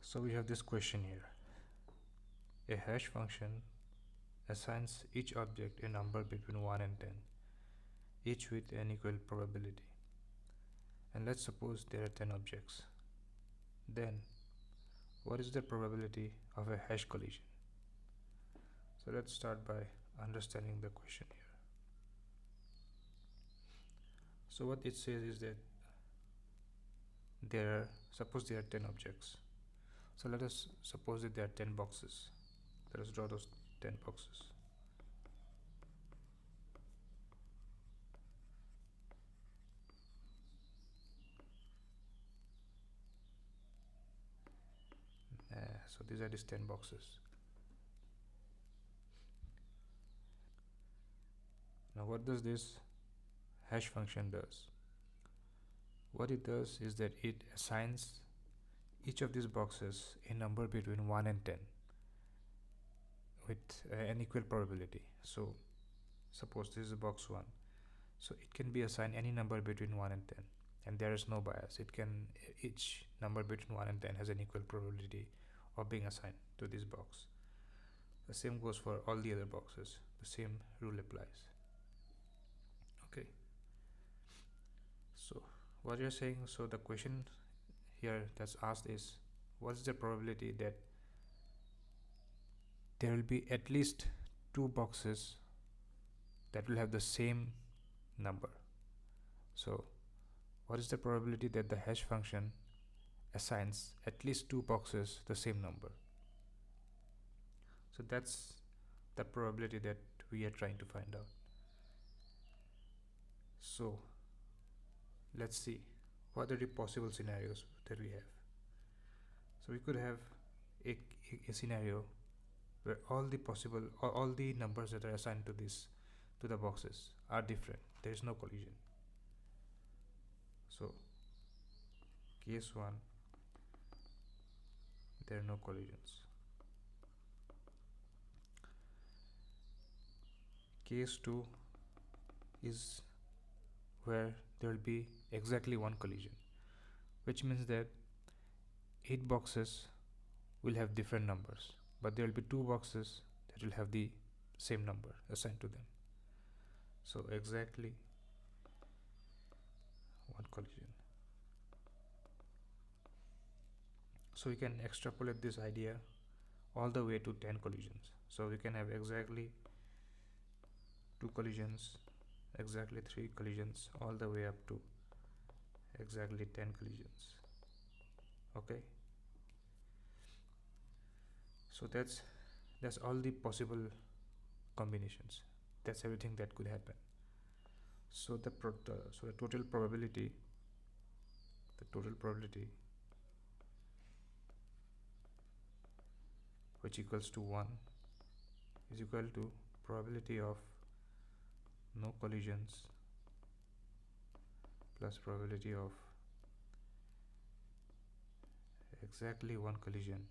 So we have this question here. A hash function assigns each object a number between 1 and 10, each with an equal probability. And let's suppose there are 10 objects. Then, what is the probability of a hash collision? So let's start by understanding the question here. So what it says is that suppose there are 10 objects. So let us suppose that there are 10 boxes. Let us draw those 10 boxes. So these are these 10 boxes. Now what does this hash function does? What it does is that it assigns each of these boxes a number between 1 and 10 with an equal probability. So suppose this is box 1, so it can be assigned any number between 1 and 10, and there is no bias. Each number between 1 and 10 has an equal probability of being assigned to this box. The same goes for all the other boxes. The same rule applies. Okay, so what you're saying, so the question here that's asked is, what is the probability that there will be at least 2 boxes that will have the same number? So what is the probability that the hash function assigns at least 2 boxes the same number? So that's the probability that we are trying to find out. So let's see what are the possible scenarios that we have. So we could have a scenario where all the numbers that are assigned to the boxes are different. There is no collision. So case 1, there are no collisions. Case 2 is where there will be exactly 1 collision, which means that 8 boxes will have different numbers, but there will be 2 boxes that will have the same number assigned to them. So exactly 1 collision. So we can extrapolate this idea all the way to 10 collisions. So we can have exactly 2 collisions, exactly 3 collisions, all the way up to exactly 10 collisions. Okay, so that's all the possible combinations. That's everything that could happen. So the total probability which equals to 1 is equal to probability of no collisions plus probability of exactly 1 collision,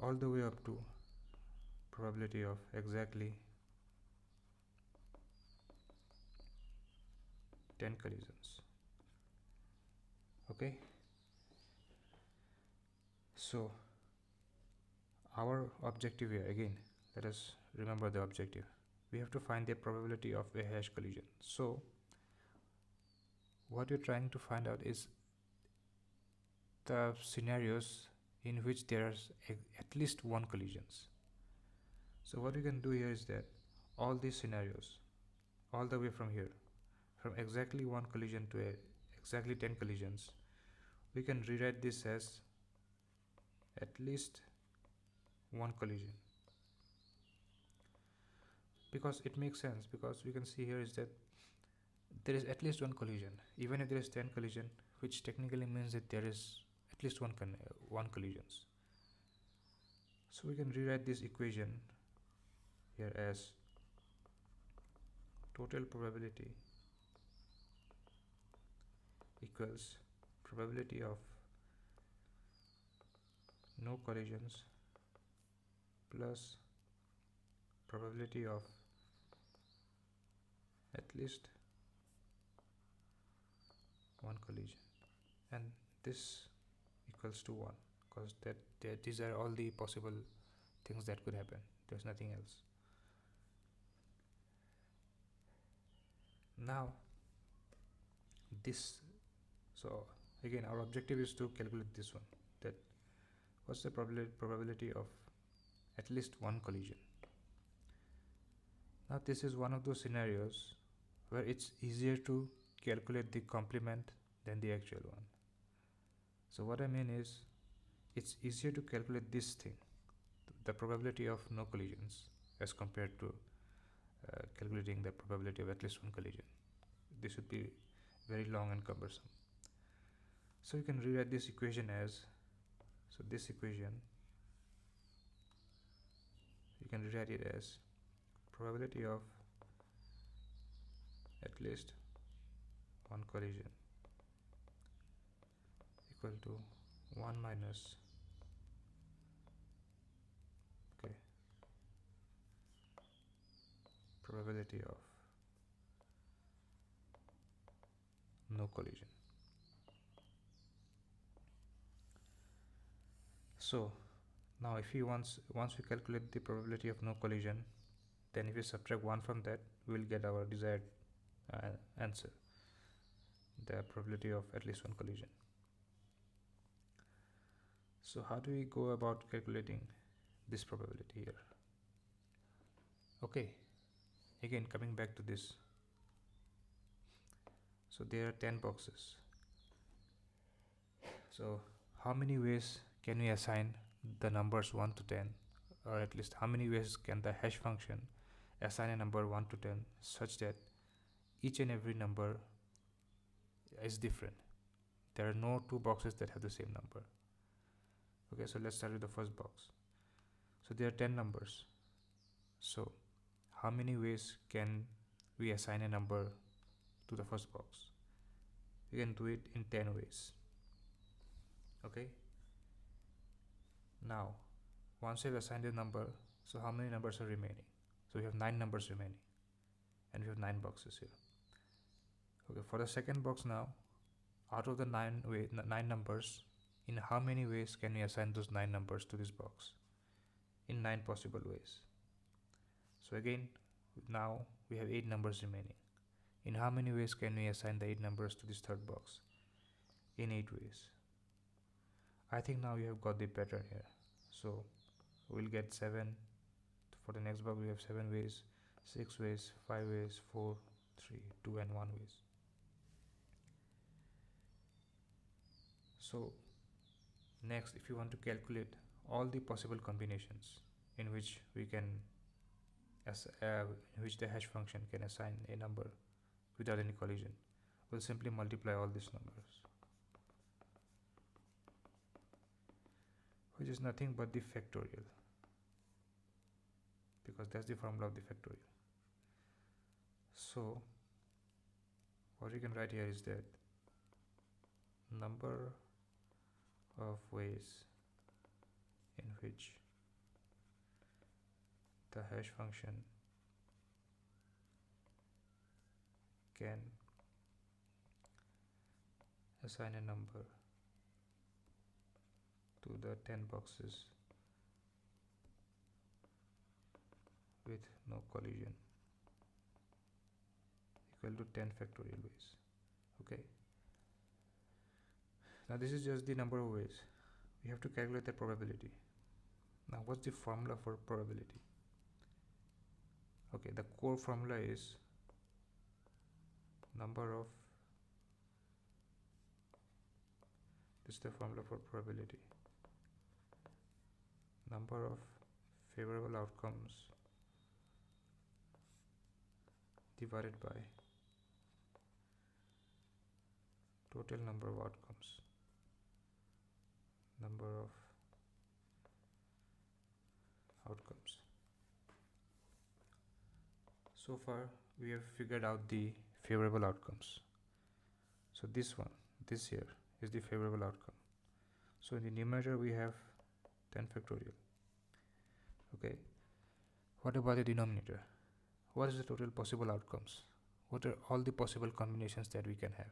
all the way up to probability of exactly 10 collisions. Okay, so our objective here, again, let us remember the objective. We have to find the probability of a hash collision. So what we're trying to find out is the scenarios in which there is at least 1 collisions. So what we can do here is that all these scenarios, all the way from here, from exactly 1 collision to exactly 10 collisions, we can rewrite this as at least 1 collision, because it makes sense, because we can see here is that there is at least 1 collision, even if there is 10 collision, which technically means that there is at least one collisions. So we can rewrite this equation here as total probability equals probability of no collisions plus probability of at least 1 collision. and this equals to 1, because these are all the possible things that could happen. There's nothing else. Now this, so again our objective is to calculate this one, that what's the probability of at least one collision. Now this is one of those scenarios where it's easier to calculate the complement than the actual one. So what I mean is, it's easier to calculate this thing, the probability of no collisions, as compared to calculating the probability of at least one collision. This would be very long and cumbersome. So you can rewrite this equation as, so this equation you can rewrite it as probability of at least one collision equal to 1 minus probability of no collision. So now if we once we calculate the probability of no collision, then if we subtract 1 from that, we will get our desired answer, the probability of at least one collision. So how do we go about calculating this probability here? Okay, again coming back to this, so there are 10 boxes. So how many ways can we assign the numbers 1 to 10, or at least how many ways can the hash function assign a number 1 to 10 such that each and every number is different? There are no two boxes that have the same number. Okay, so let's start with the first box. So there are 10 numbers. So how many ways can we assign a number to the first box? We can do it in 10 ways. Okay, now once you've assigned a number, so how many numbers are remaining? So we have 9 numbers remaining, and we have 9 boxes here. Okay, for the second box now, out of the 9 numbers, in how many ways can we assign those 9 numbers to this box? In 9 possible ways. So again, now we have 8 numbers remaining. In how many ways can we assign the 8 numbers to this third box? In 8 ways. I think now you have got the pattern here. So we'll get 7. For the next box we have 7 ways, 6 ways, 5 ways, 4, 3, 2 and 1 ways. So next, if you want to calculate all the possible combinations in which we can in which the hash function can assign a number without any collision, we'll simply multiply all these numbers, which is nothing but the factorial, because that's the formula of the factorial. So what we can write here is that number of ways in which the hash function can assign a number to the 10 boxes with no collision equal to 10 factorial ways. Okay, now this is just the number of ways. We have to calculate the probability. Now what's the formula for probability? Okay, the core formula is number of, this is the formula for probability, number of favorable outcomes divided by total number of outcomes, number of outcomes. So far we have figured out the favorable outcomes. So this one, this here is the favorable outcome. So in the numerator we have 10 factorial. Okay, what about the denominator? What is the total possible outcomes? What are all the possible combinations that we can have?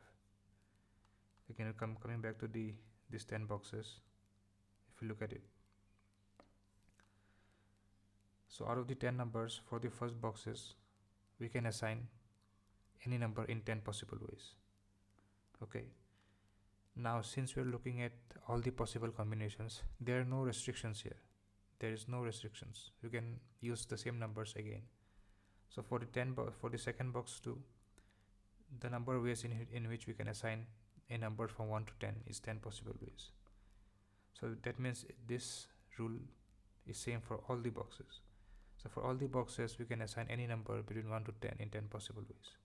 Again, coming back to these 10 boxes, if you look at it. So out of the 10 numbers, for the first boxes, we can assign any number in 10 possible ways. Okay. Now, since we're looking at all the possible combinations, there are no restrictions here. There is no restrictions. You can use the same numbers again. So for the second box too, the number of ways in which we can assign a number from 1 to 10 is 10 possible ways. So that means this rule is same for all the boxes. So for all the boxes, we can assign any number between 1 to 10 in 10 possible ways.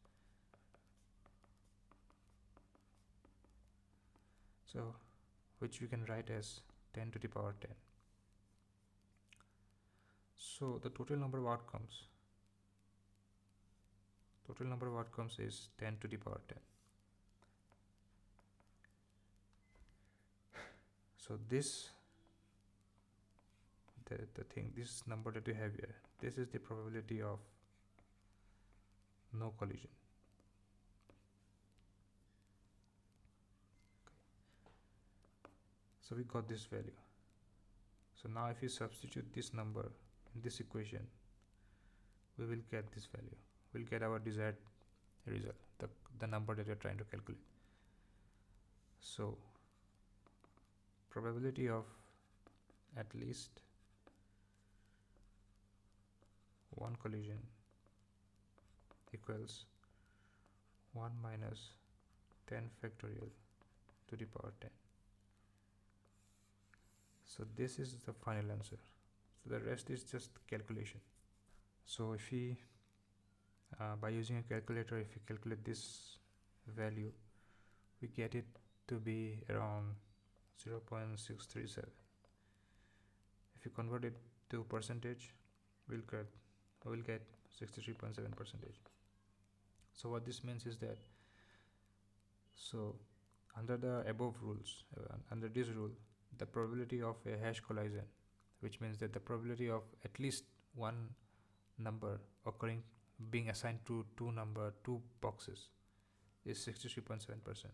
So which we can write as 10 to the power 10. So the total number of outcomes is 10 to the power 10. So this this number that we have here, this is the probability of no collision. So we got this value. So now if we substitute this number in this equation, we will get this value. We'll get our desired result, the number that we're trying to calculate. So probability of at least one collision equals 1 minus 10 factorial to the power 10. So this is the final answer. So the rest is just calculation. So if we by using a calculator, if we calculate this value, we get it to be around 0.637. If you convert it to percentage, we'll get 63.7%. So what this means is that, so under the above rules, under this rule, the probability of a hash collision, which means that the probability of at least one number being assigned to two boxes, is 63.7%.